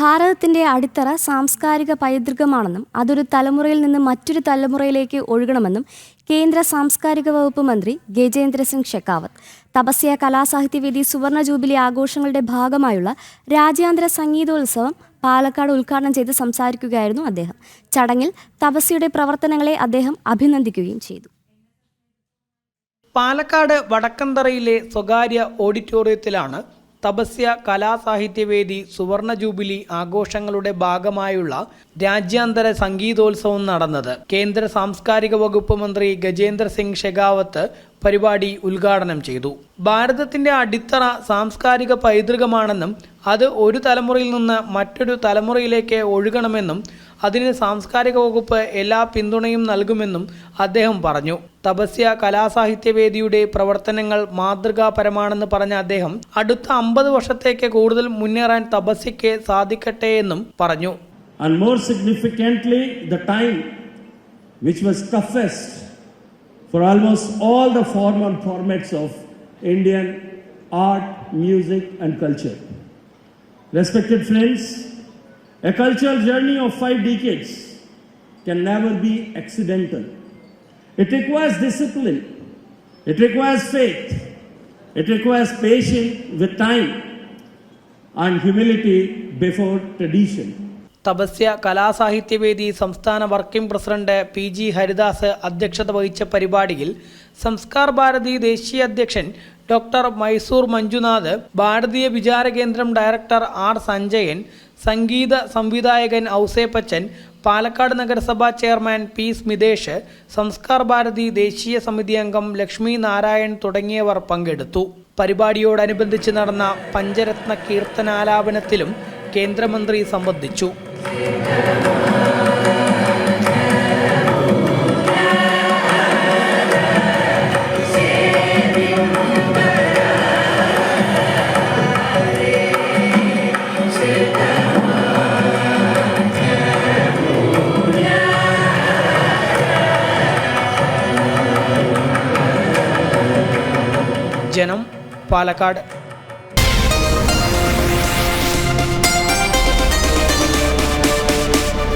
ഭാരതത്തിന്റെ അടിത്തറ സാംസ്കാരിക പൈതൃകമാണെന്നും അതൊരു തലമുറയിൽ നിന്ന് മറ്റൊരു തലമുറയിലേക്ക് ഒഴുകണമെന്നും കേന്ദ്ര സാംസ്കാരിക വകുപ്പ് മന്ത്രി ഗജേന്ദ്ര സിംഗ് ഷെഖാവത്ത് തപസ്യ കലാസാഹിത്യവേദി സുവർണ ജൂബിലി ആഘോഷങ്ങളുടെ ഭാഗമായുള്ള രാജ്യാന്തര സംഗീതോത്സവം പാലക്കാട് ഉദ്ഘാടനം ചെയ്ത് സംസാരിക്കുകയായിരുന്നു അദ്ദേഹം. ചടങ്ങിൽ തപസ്യയുടെ പ്രവർത്തനങ്ങളെ അദ്ദേഹം അഭിനന്ദിക്കുകയും ചെയ്തു. പാലക്കാട് വടക്കന്തറയിലെ സ്വകാര്യ ഓഡിറ്റോറിയത്തിലാണ് തപസ്യ കലാസാഹിത്യവേദി സുവർണ ജൂബിലി ആഘോഷങ്ങളുടെ ഭാഗമായുള്ള രാജ്യാന്തര സംഗീതോത്സവം നടന്നത്. കേന്ദ്ര സാംസ്കാരിക വകുപ്പ് മന്ത്രി ഗജേന്ദ്ര സിംഗ് ഷെഖാവത്ത് പരിപാടി ഉദ്ഘാടനം ചെയ്തു. ഭാരതത്തിന്റെ അടിത്തറ സാംസ്കാരിക പൈതൃകമാണെന്നും അത് ഒരു തലമുറയിൽ നിന്ന് മറ്റൊരു തലമുറയിലേക്ക് ഒഴുകണമെന്നും അതിന് സാംസ്കാരിക വകുപ്പ് എല്ലാ പിന്തുണയും നൽകുമെന്നും അദ്ദേഹം പറഞ്ഞു. തപസ്യ കലാസാഹിത്യവേദിയുടെ പ്രവർത്തനങ്ങൾ മാതൃകാപരമാണെന്ന് പറഞ്ഞ അദ്ദേഹം അടുത്ത 50 വർഷത്തേക്ക് കൂടുതൽ മുന്നേറാൻ തപസ്യയ്ക്ക് സാധിക്കട്ടെ എന്നും പറഞ്ഞു. And more significantly, the time which was toughest for almost all the formats of Indian art, music and culture. Respected friends, a cultural journey of 5 decades can never be accidental. It requires discipline, it requires faith, it requires patience with time and humility before tradition. Tapasya Kalasahithyavedi സംസ്ഥാന working president PG Haridas അധ്യക്ഷത വഹിച്ച പരിപാടിയിൽ സംസ്കാർ ഭാരതി ദേശീയ അധ്യക്ഷൻ doctor Mysore Manjunath, ഭാരതീയ വിചാരകേന്ദ്രം director R Sanjayan, സംഗീത സംവിധായകൻ ഔസേപ്പച്ചൻ, പാലക്കാട് നഗരസഭാ chairman P Smithesh, Sanskar Bharati ദേശീയ സമിതി അംഗം ലക്ഷ്മി നാരായൺ തുടങ്ങിയവർ പങ്കെടുത്തു. പരിപാടിയോടനുബന്ധിച്ച് നടന്ന പഞ്ചരത്ന കീർത്തനാലാപനത്തിലും കേന്ദ്രമന്ത്രി സംബന്ധിച്ചു. ജനം, പാലക്കാട്.